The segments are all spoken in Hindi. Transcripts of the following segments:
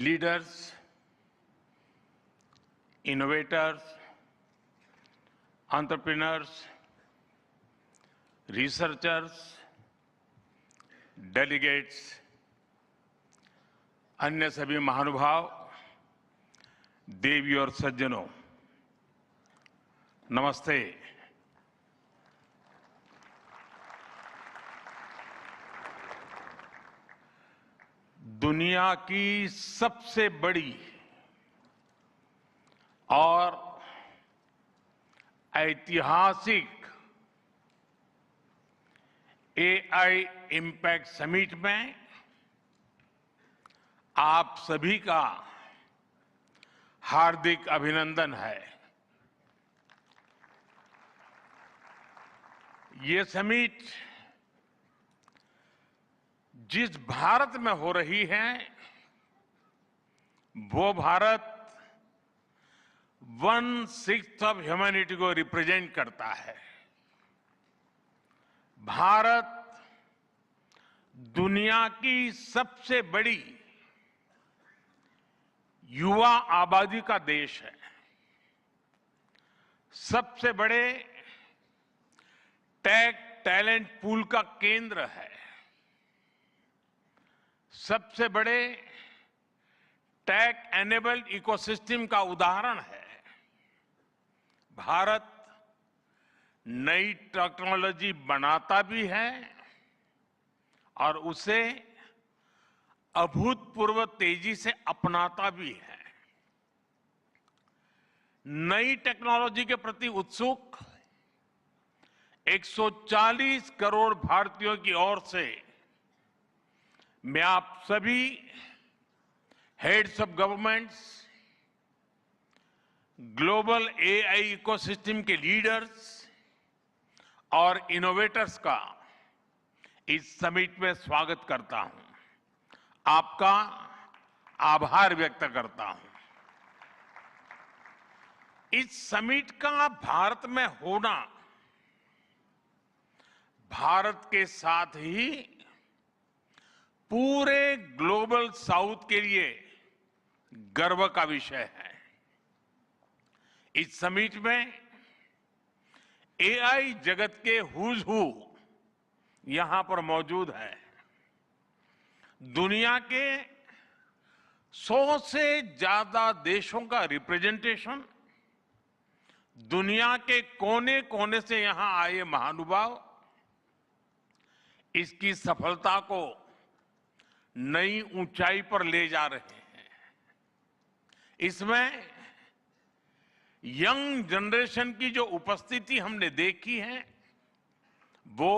leaders, innovators, entrepreneurs, researchers, delegates, अन्य सभी महानुभाव, देवी और सज्जनों, नमस्ते। दुनिया की सबसे बड़ी और ऐतिहासिक एआई इम्पैक्ट समिट में आप सभी का हार्दिक अभिनंदन है। ये समिट जिस भारत में हो रही है वो भारत 1/6 ऑफ ह्यूमैनिटी को रिप्रेजेंट करता है। भारत दुनिया की सबसे बड़ी युवा आबादी का देश है, सबसे बड़े टेक टैलेंट पूल का केंद्र है, सबसे बड़े टेक एनेबल्ड इकोसिस्टम का उदाहरण है। भारत नई टेक्नोलॉजी बनाता भी है और उसे अभूतपूर्व तेजी से अपनाता भी है। नई टेक्नोलॉजी के प्रति उत्सुक 140 करोड़ भारतीयों की ओर से मैं आप सभी heads of governments, global AI ecosystem के लीडर्स और इनोवेटर्स का इस समिट में स्वागत करता हूं, आपका आभार व्यक्त करता हूं। इस समिट का भारत में होना भारत के साथ ही पूरे ग्लोबल साउथ के लिए गर्व का विषय है। इस समिट में एआई जगत के हुज हू यहां पर मौजूद है। दुनिया के 100 से ज्यादा देशों का रिप्रेजेंटेशन, दुनिया के कोने कोने से यहां आए महानुभाव इसकी सफलता को नई ऊंचाई पर ले जा रहे हैं। इसमें यंग जनरेशन की जो उपस्थिति हमने देखी है वो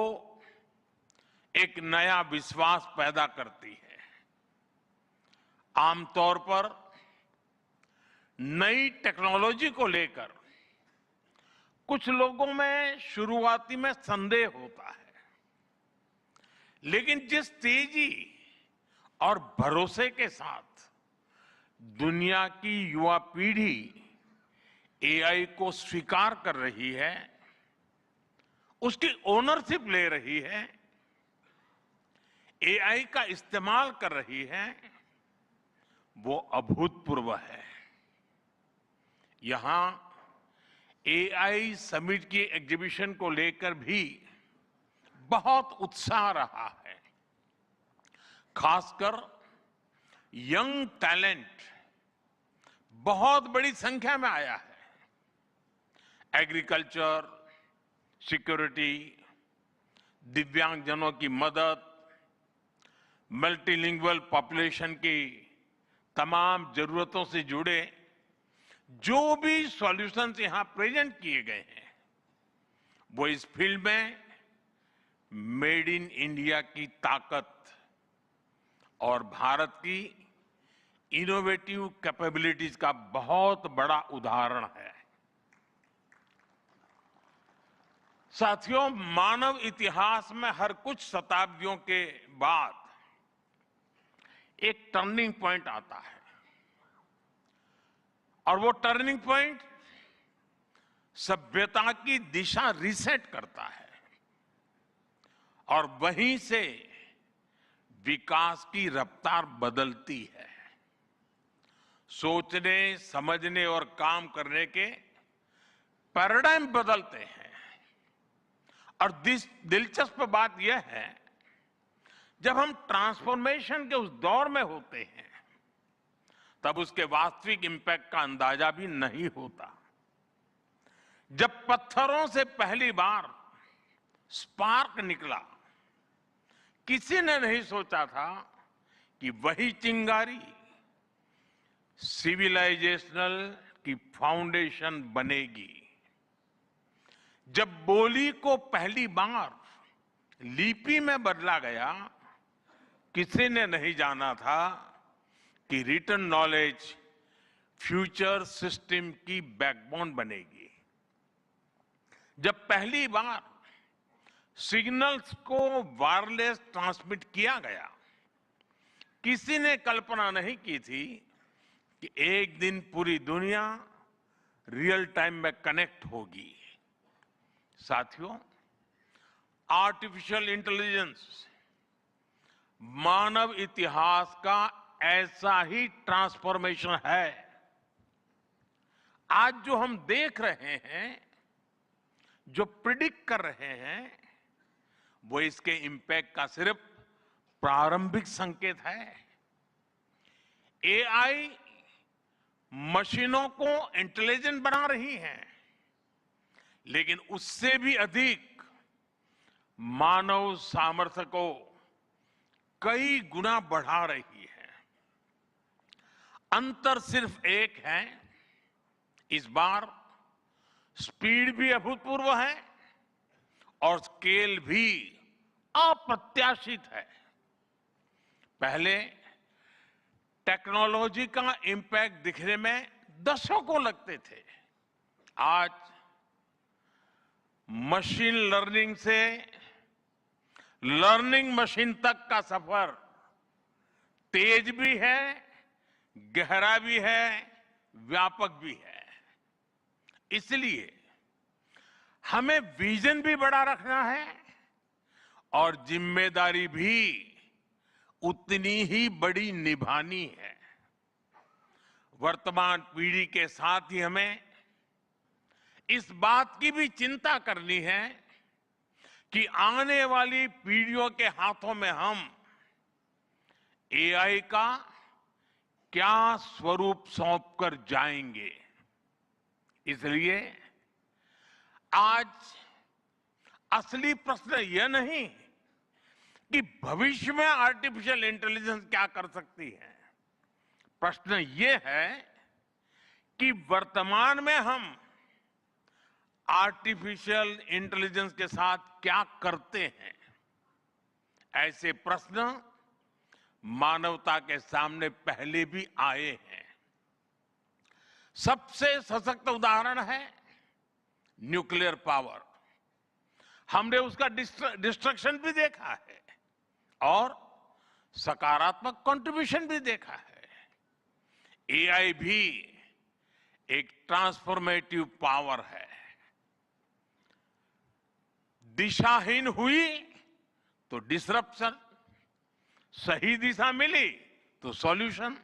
एक नया विश्वास पैदा करती है। आमतौर पर नई टेक्नोलॉजी को लेकर कुछ लोगों में शुरुआती में संदेह होता है, लेकिन जिस तेजी और भरोसे के साथ दुनिया की युवा पीढ़ी एआई को स्वीकार कर रही है, उसकी ओनरशिप ले रही है, एआई का इस्तेमाल कर रही है, वो अभूतपूर्व है। यहां एआई समिट की एग्जीबिशन को लेकर भी बहुत उत्साह रहा है। खासकर यंग टैलेंट बहुत बड़ी संख्या में आया है। एग्रीकल्चर, सिक्योरिटी, दिव्यांगजनों की मदद, मल्टीलिंगुअल पॉपुलेशन की तमाम जरूरतों से जुड़े जो भी सॉल्यूशंस यहां प्रेजेंट किए गए हैं वो इस फील्ड में मेड इन इंडिया की ताकत और भारत की इनोवेटिव कैपेबिलिटीज का बहुत बड़ा उदाहरण है। साथियों, मानव इतिहास में हर कुछ शताब्दियों के बाद एक टर्निंग पॉइंट आता है और वो टर्निंग पॉइंट सभ्यता की दिशा रीसेट करता है और वहीं से विकास की रफ्तार बदलती है। सोचने, समझने और काम करने के पैराडाइम बदलते हैं। और दिलचस्प बात यह है, जब हम ट्रांसफॉर्मेशन के उस दौर में होते हैं, तब उसके वास्तविक इंपैक्ट का अंदाजा भी नहीं होता। जब पत्थरों से पहली बार स्पार्क निकला, किसी ने नहीं सोचा था कि वही चिंगारी सिविलाइजेशनल की फाउंडेशन बनेगी। जब बोली को पहली बार लिपि में बदला गया, किसी ने नहीं जाना था कि रिटन नॉलेज फ्यूचर सिस्टम की बैकबोन बनेगी। जब पहली बार सिग्नल्स को वायरलेस ट्रांसमिट किया गया, किसी ने कल्पना नहीं की थी कि एक दिन पूरी दुनिया रियल टाइम में कनेक्ट होगी। साथियों, आर्टिफिशियल इंटेलिजेंस मानव इतिहास का ऐसा ही ट्रांसफॉर्मेशन है। आज जो हम देख रहे हैं, जो प्रिडिक्ट कर रहे हैं, वो इसके इंपैक्ट का सिर्फ प्रारंभिक संकेत है। एआई मशीनों को इंटेलिजेंट बना रही है, लेकिन उससे भी अधिक मानव सामर्थ्य को कई गुना बढ़ा रही है। अंतर सिर्फ एक है, इस बार स्पीड भी अभूतपूर्व है और स्केल भी अप्रत्याशित है। पहले टेक्नोलॉजी का इंपैक्ट दिखने में दशकों लगते थे। आज मशीन लर्निंग से लर्निंग मशीन तक का सफर तेज भी है, गहरा भी है, व्यापक भी है। इसलिए हमें विजन भी बड़ा रखना है और जिम्मेदारी भी उतनी ही बड़ी निभानी है। वर्तमान पीढ़ी के साथ ही हमें इस बात की भी चिंता करनी है कि आने वाली पीढ़ियों के हाथों में हम एआई का क्या स्वरूप सौंप कर जाएंगे। इसलिए आज असली प्रश्न यह नहीं कि भविष्य में आर्टिफिशियल इंटेलिजेंस क्या कर सकती है। प्रश्न यह है कि वर्तमान में हम आर्टिफिशियल इंटेलिजेंस के साथ क्या करते हैं। ऐसे प्रश्न मानवता के सामने पहले भी आए हैं। सबसे सशक्त उदाहरण है न्यूक्लियर पावर। हमने उसका डिस्ट्रक्शन भी देखा है और सकारात्मक कंट्रीब्यूशन भी देखा है। एआई भी एक ट्रांसफॉर्मेटिव पावर है। दिशाहीन हुई तो डिसरप्शन, सही दिशा मिली तो सॉल्यूशन।